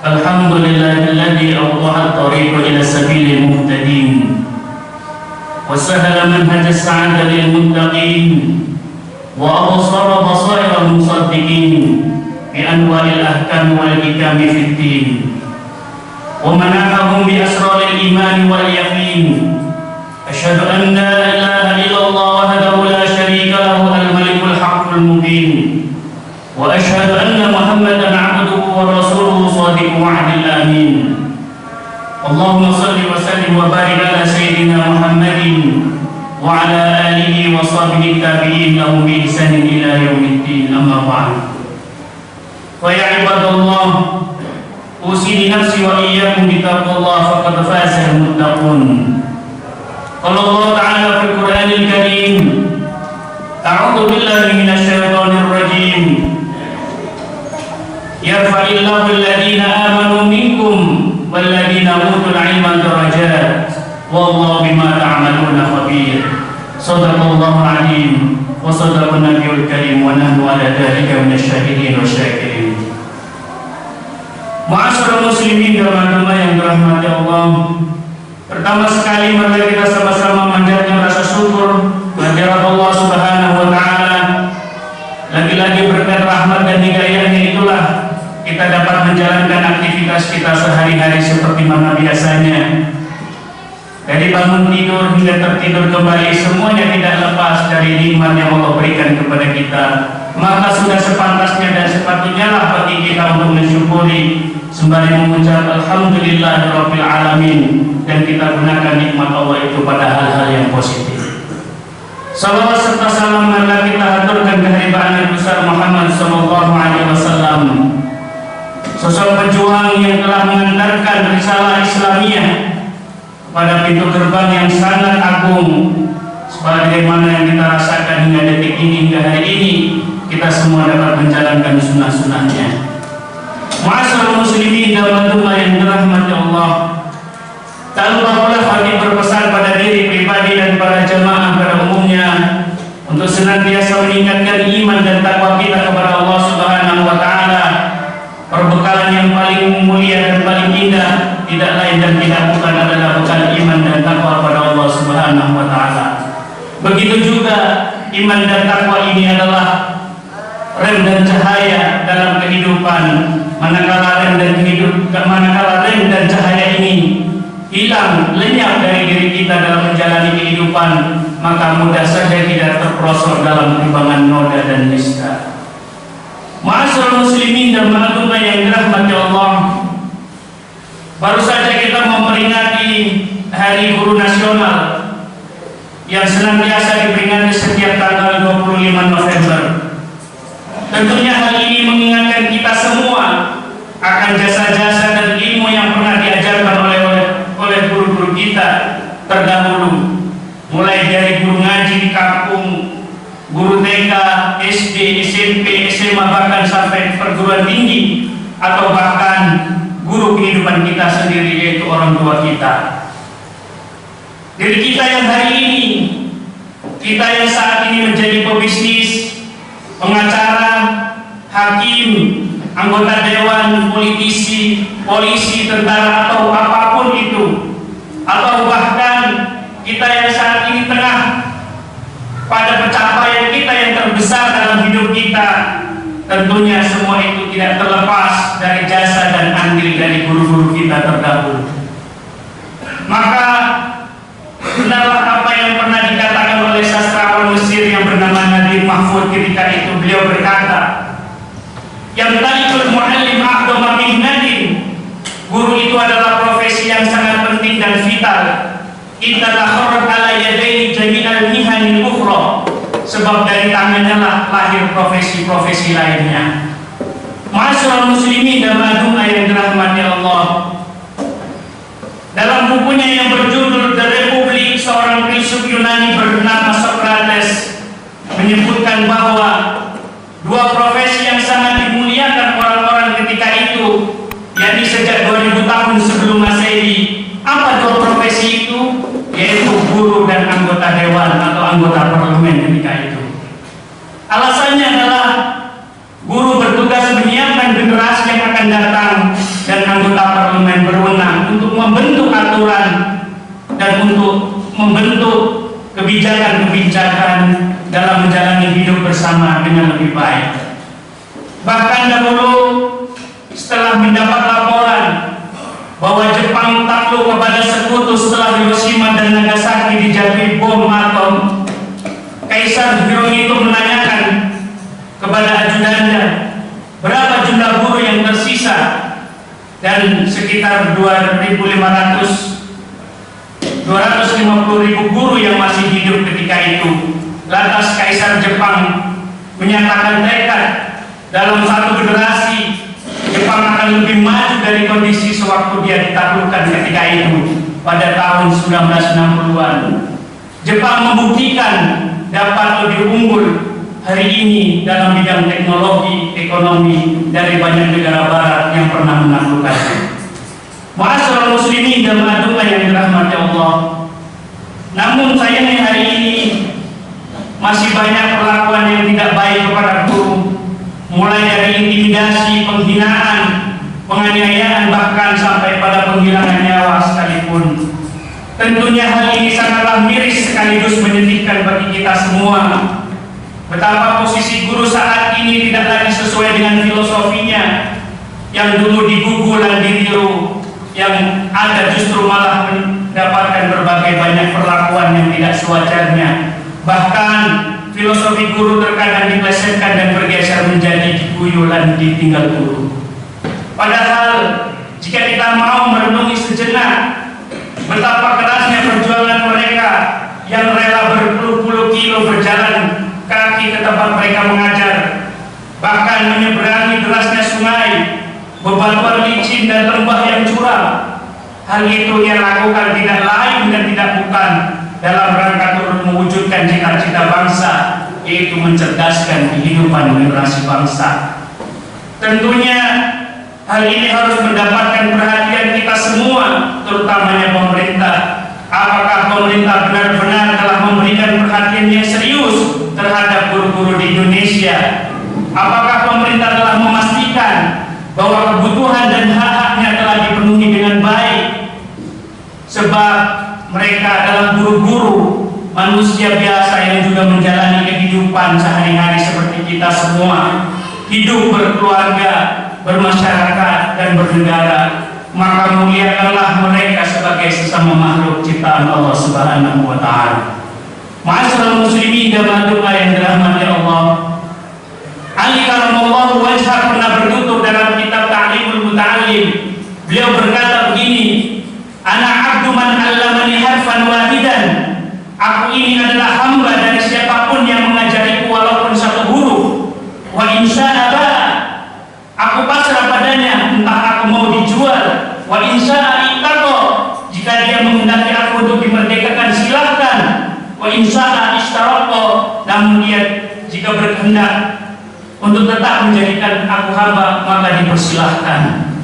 الحمد لله الذي أوضح الطريق إلى سبيل المهتدين وسهل منهج السعادة للمتقين وأبصر بصائر المصدقين بأنواع الأحكام والحكم في الدين ومنحهم بأسرار الإيمان واليقين. أشهد أن لا إله إلا الله وحده لا شريك له الملك الحق المبين وأشهد أن محمدا عبده ورسوله صادق وعد الأمين. اللهم صل وسلم وبارك على سيدنا محمد وعلى آله وصحبه التابعين لهم بإحسان إلى يوم الدين. أما بعد، فيا عباد الله، أوصي نفسي وإياكم بتقوى الله فقد فاز المتقون. قال الله تعالى في القرآن الكريم: أعوذ بالله من الشيطان الرجيم. يرفع الله الذين آمنوا منكم والذين أوتوا العلم درجات والله بما تعملون خبير. صدق الله العظيم وصدق النبي الكريم ونحن على ذلك من الشاهدين والشاكرين. Ma'asyiral muslimin dan yang dirahmati Allah, pertama sekali mari kita sama-sama manjatkan rasa syukur kehadirat Allah Subhanahu wa taala. Lagi-lagi berkat rahmat dan hidayahnya itulah kita dapat menjalankan aktivitas kita sehari-hari seperti mana biasanya. Dari bangun tidur hingga tertidur kembali, semuanya tidak lepas dari nikmat yang Allah berikan kepada kita. Maka sudah sepantasnya dan sepatutnya lah bagi kita untuk mensyukuri sembari mengucap alhamdulillahirabbil alamin, dan kita gunakan nikmat Allah itu pada hal-hal yang positif. Salawat serta salam marilah kita haturkan kehadiran Nabi besar Muhammad sallallahu alaihi wasallam, sosok pejuang yang telah mengantarkan risalah Islamiyah pada pintu gerbang yang sangat agung, sebagaimana yang kita rasakan hingga detik ini, hingga hari ini kita semua dapat menjalankan sunnah-sunnahnya. Ma'asyiral muslimin dan umat yang dirahmati Allah, tak lupa pula kami berpesan pada diri pribadi dan para jemaah pada umumnya untuk senantiasa meningkatkan iman dan takwa kita kepada Allah Subhanahu wa taala. Perbekalan yang paling mulia dan paling indah tidak lain dan tidak bukan adalah bekal iman dan takwa kepada Allah Subhanahu wa taala. Begitu juga iman dan takwa ini adalah rem dan cahaya dalam kehidupan. Manakala rem dan cahaya ini hilang, lenyap dari diri kita dalam menjalani kehidupan, maka mudah saja tidak terperosok dalam kubangan noda dan nista. Ma'asyiral muslimin dan umat yang dirahmati Allah, baru saja kita memperingati Hari Guru Nasional yang senantiasa diperingati setiap tanggal 25 November. Tentunya hal ini mengingatkan kita semua akan jasa-jasa dan ilmu yang pernah diajarkan oleh guru-guru kita terdahulu, mulai dari guru ngaji di kampung, guru TK, SD, SMP, SMA, bahkan sampai perguruan tinggi, atau bahkan guru kehidupan kita sendiri, yaitu orang tua kita. Dari kita yang hari ini, kita yang saat ini menjadi pebisnis, pengacara, hakim, anggota dewan, politisi, polisi, tentara, atau apapun itu, atau bahkan kita yang saat ini tengah pada pencapaian kita yang terbesar dalam hidup kita, tentunya semua itu tidak terlepas dari jasa dan andil dari guru-guru kita terdahulu. Maka benarlah apa yang pernah dikatakan oleh sastrawan Mesir yang bernama Nadir Mahfud ketika itu. Beliau berkata, yang talikul mu'allim a'dama mihnatin, guru itu adalah profesi yang sangat penting dan vital. Inna takharrat ala yadaini jami'al mihanil ukhra, sebab dari tangannya lah lahir profesi-profesi lainnya. Ma'asyiral muslimin dan umat yang dirahmati Allah, dalam bukunya yang berjudul The Republic, seorang filsuf Yunani bernama Socrates menyebutkan bahwa dua profesi yang sangat dimuliakan orang-orang ketika itu, yakni sejak 2000 tahun sebelum Masehi. Apa dua profesi itu? Yaitu guru dan anggota dewan atau anggota parlemen ketika itu. Alasannya adalah guru bertugas menyiapkan generasi untuk membentuk kebijakan-kebijakan dalam menjalani hidup bersama dengan lebih baik. Bahkan dahulu setelah mendapat laporan bahwa Jepang takluk kepada sekutu setelah Hiroshima dan Nagasaki dijatuhi bom atom, Kaisar Hirohito menanyakan kepada ajudannya berapa jumlah guru yang tersisa, dan sekitar 250.000 guru yang masih hidup ketika itu. Lantas Kaisar Jepang menyatakan tekad dalam satu generasi Jepang akan lebih maju dari kondisi sewaktu dia ditaklukkan ketika itu pada tahun 1960-an. Jepang membuktikan dapat lebih unggul hari ini dalam bidang teknologi, ekonomi dari banyak negara barat yang pernah menaklukkannya. Ma'asyiral muslimin dan jamaah yang dirahmati Allah. Namun sayangnya hari ini masih banyak perlakuan yang tidak baik kepada guru, mulai dari intimidasi, penghinaan, penganiayaan, bahkan sampai pada penghilangan nyawa sekalipun. Tentunya hal ini sangatlah miris sekaligus menyedihkan bagi kita semua. Betapa posisi guru saat ini tidak lagi sesuai dengan filosofinya yang dulu digugul dan ditiru, yang ada justru malah mendapatkan berbagai banyak perlakuan yang tidak sewajarnya. Bahkan filosofi guru terkadang diplesetkan dan bergeser menjadi diguyur dan ditinggal guru. Padahal jika kita mau merenungi sejenak betapa kerasnya perjuangan mereka yang rela berpuluh-puluh kilo berjalan kaki ke tempat mereka mengajar, bahkan menyeberangi derasnya sungai, bebatuan licin dan lembah yang curam. Hal itu ia lakukan tidak lain dan tidak bukan dalam rangka turut mewujudkan cita-cita bangsa, yaitu mencerdaskan kehidupan generasi bangsa. Tentunya hal ini harus mendapatkan perhatian kita semua, terutamanya pemerintah. Apakah pemerintah benar-benar telah memberikan perhatian yang serius terhadap guru-guru di Indonesia? Apakah pemerintah telah memastikan bahwa kebutuhan dan hak-haknya telah dipenuhi dengan baik? Sebab mereka adalah guru-guru, manusia biasa yang juga menjalani kehidupan sehari-hari seperti kita semua, hidup berkeluarga, bermasyarakat dan bernegara. Maka muliakanlah mereka sebagai sesama makhluk ciptaan Allah Subhanahu wa Ta'ala. Ma'asyiral muslimin dan jamaah yang dirahmati Allah, Ali karamallahu wajhah pernah bertutur dalam kitab Ta'limul Muta'allim. Beliau berkata begini, ana abdu man 'allamani harfan wahidan. Aku ini adalah hamba dari siapapun yang mengajariku walaupun satu huruf. Wa insya'aba, aku pasrah padanya, entah aku mau dijual. Wa insya'a ittaqo, jika dia menghendaki aku untuk dimerdekakan silahkan. Wa insya'a ishtaraqa, namun dia jika berkehendak untuk tetap menjadikan aku hamba maka dipersilahkan.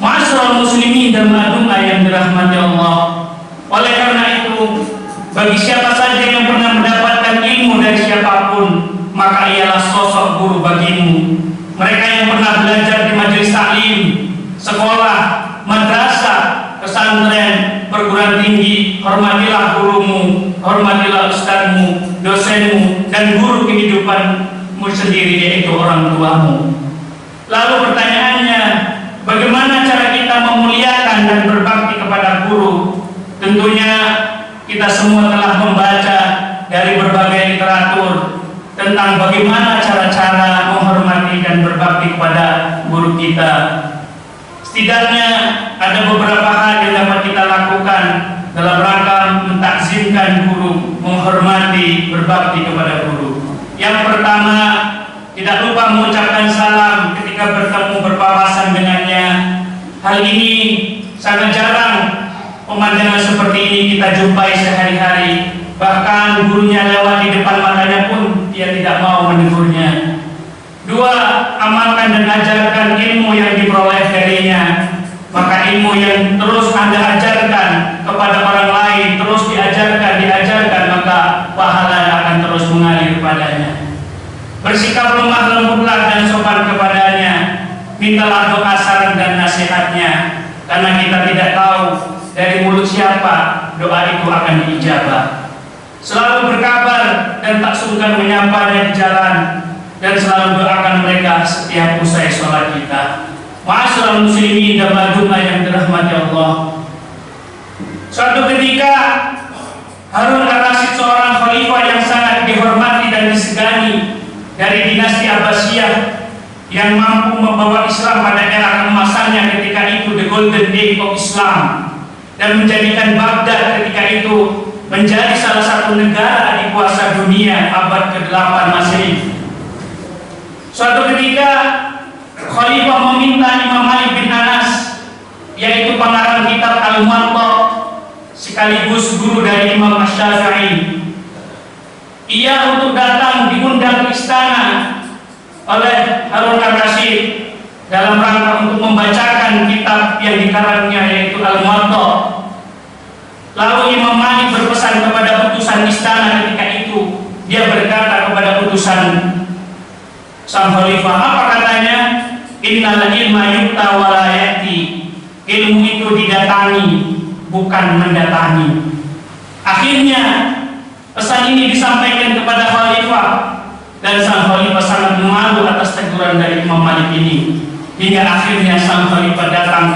Ma'asyiral muslimin dan jamaah yang dirahmati Allah. Oleh karena itu, bagi siapa saja yang pernah mendapatkan ilmu dari siapapun, maka ialah sosok guru bagimu. Mereka yang pernah belajar di majelis taklim, sekolah, madrasah, pesantren, perguruan tinggi, hormatilah gurumu, hormatilah ustadmu, dosenmu, dan guru kehidupanmu sendiri, yaitu orang tuamu. Lalu pertanyaannya, bagaimana cara kita memuliakan dan berbakti kepada guru? Tentunya kita semua telah membaca dari berbagai literatur tentang bagaimana cara-cara menghormati dan berbakti kepada guru kita. Setidaknya ada beberapa hal yang dapat kita lakukan dalam rangka mentakzimkan guru, menghormati, berbakti kepada guru. Yang pertama, tidak lupa mengucapkan salam ketika bertemu berpapasan dengannya. Hal ini sangat jarang pemandangan seperti ini kita jumpai sehari-hari. Bahkan gurunya lewat di depan matanya pun dia tidak mau menegurnya. Dua, amalkan dan ajarkan ilmu yang diperoleh darinya. Maka ilmu yang terus Anda ajarkan kepada orang lain, terus diajarkan, maka pahala akan terus mengalir padanya. Bersikap lemah lembutlah dan sopan kepadanya. Mintalah doa, saran dan nasihatnya, karena kita tidak tahu dari mulut siapa doa itu akan diijabah. Selalu berkabar dan tak sungkan menyapa di jalan, dan selalu doakan mereka setiap usai sholat kita. Ma'asyiral muslimin dan majumlah yang dirahmati Allah. Suatu ketika Harun ar-Rasyid, seorang khalifah yang sangat dihormati dan disegani dari dinasti Abbasiyah, yang mampu membawa Islam pada era keemasannya ketika itu, the golden age of Islam, dan menjadikan Baghdad ketika itu menjadi salah satu negara adikuasa dunia abad ke-8 Masehi. Suatu ketika Khalifah meminta Imam Malik bin Anas, yaitu pengarang kitab Al-Muwatta sekaligus guru dari Imam Asy-Syafi'i, ia untuk datang diundang ke istana oleh Harun ar-Rasyid dalam rangka untuk membacakan kitab yang dikarangnya, yaitu Al-Muwatta. Lalu Imam Malik berpesan kepada utusan istana ketika itu. Dia berkata kepada utusan sang khalifah, apa katanya? Innal ilma yu'ta wa la ya'ti. Ilmu itu didatangi, bukan mendatangi. Akhirnya pesan ini disampaikan kepada khalifah, dan sang khalifah sangat malu atas teguran dari Imam Malik ini. Hingga akhirnya sang khalifah datang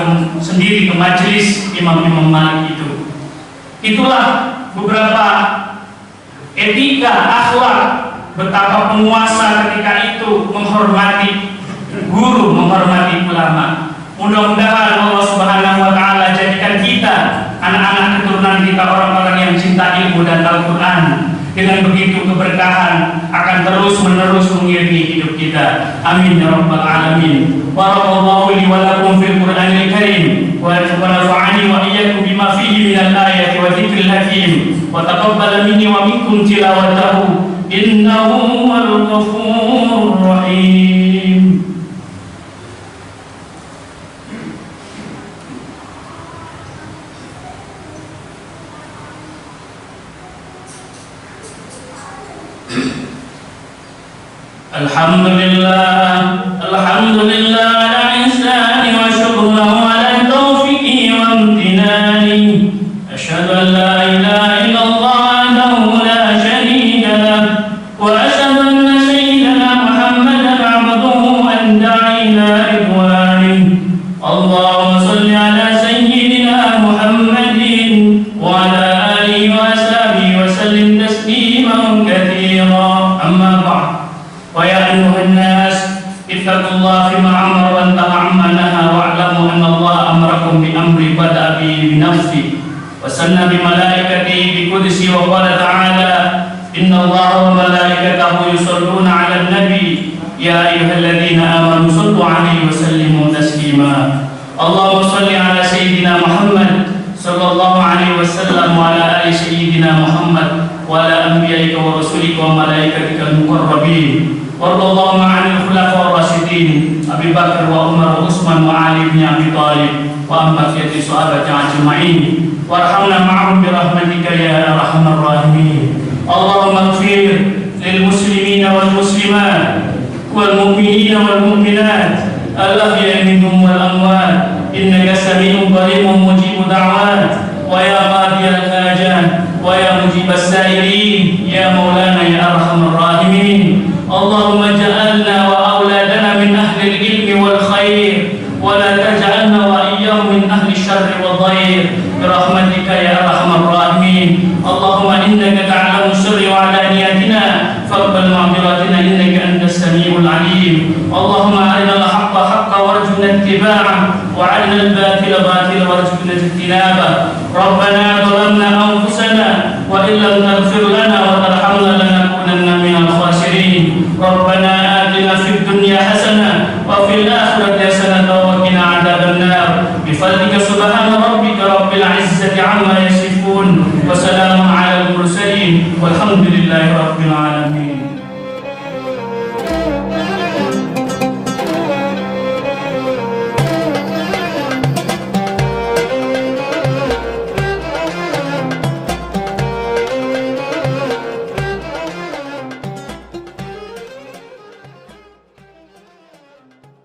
sendiri ke majelis Imam Malik itu. Itulah beberapa etika, akhlak, betapa penguasa ketika itu menghormati guru, menghormati ulama. Mudah-mudahan Allah Subhanahu wa taala jadikan kita, anak-anak keturunan kita, orang-orang yang cinta ilmu dan Al-Qur'an. Dengan begitu keberkahan akan terus-menerus mengiringi hidup kita. Amin ya rabbal alamin. Barakallahu li wa lakum fil Qur'anil Karim wa nafa'ani wa iyyakum bima fihi minal ayati wa dzikril hakim wa taqabbal minni wa minkum tilawatahu innahu huwal ghafurur rahim. Alhamdulillah ala ihsani wa syukruhu ala taufiqi wa imtinani. Asyhadu an la ilaha illallah wahdahu la syarika lah, wa asyhadu anna sayyidana Muhammadan abduhu wa da'i ila ridwanih. Allahumma shalli ala sayyidina Muhammadin wa ala alihi wa sahbihi wa sallim tasliman katsira. Amma ba'd. ويا أيها الناس اتقوا الله فيما أمر وانتهى عما نهى واعلموا أن الله أمركم بأمر بدأ به بنفسه وسن بملائكته بقدسه وقال تعالى إن الله وملائكته يصلون على النبي يا أيها الذين آمنوا صلوا عليه وسلموا تسليما. اللهم صل على سيدنا محمد صلى الله عليه وسلم وعلى آل سيدنا محمد وعلى أنبيائك ورسلك وملائكتك المقربين. وارض اللهم عن الخلفاء الراشدين أبي بكر وعمر وعثمان وعلي بن أبي طالب وعن بقية الصحابة أجمعين وارحمنا معهم برحمتك يا أرحم الراحمين. اللهم اغفر للمسلمين والمسلمات والمؤمنين والمؤمنات الأحياء منهم والأموات إنك سميع قريب مجيب دعوات ويا قاضي الحاجات ويا مجيب السائلين يا مولانا يا أرحم الراحمين. اللهم اجعلنا وأولادنا من أهل العلم والخير ولا تجعلنا وإياهم من أهل الشر والضير برحمتك يا أرحم الراحمين. اللهم إنك تعلم السر وعلانيتنا فاقبل معذرتنا إنك أنت السميع العليم. اللهم أرنا الحق حقا وارزقنا اتباعه وأرنا الباطل باطلا وارزقنا اجتنابه. ربنا ظلمنا أنفسنا وإن لم تغفر لنا وترحمنا لنكونن من الخاسرين. ربنا آتنا في الدنيا حسنة وفي الآخرة حسنة وقنا عذاب النار بفضلك سبحان ربك رب العزة عما يصفون وسلام على المرسلين والحمد لله رب العالمين.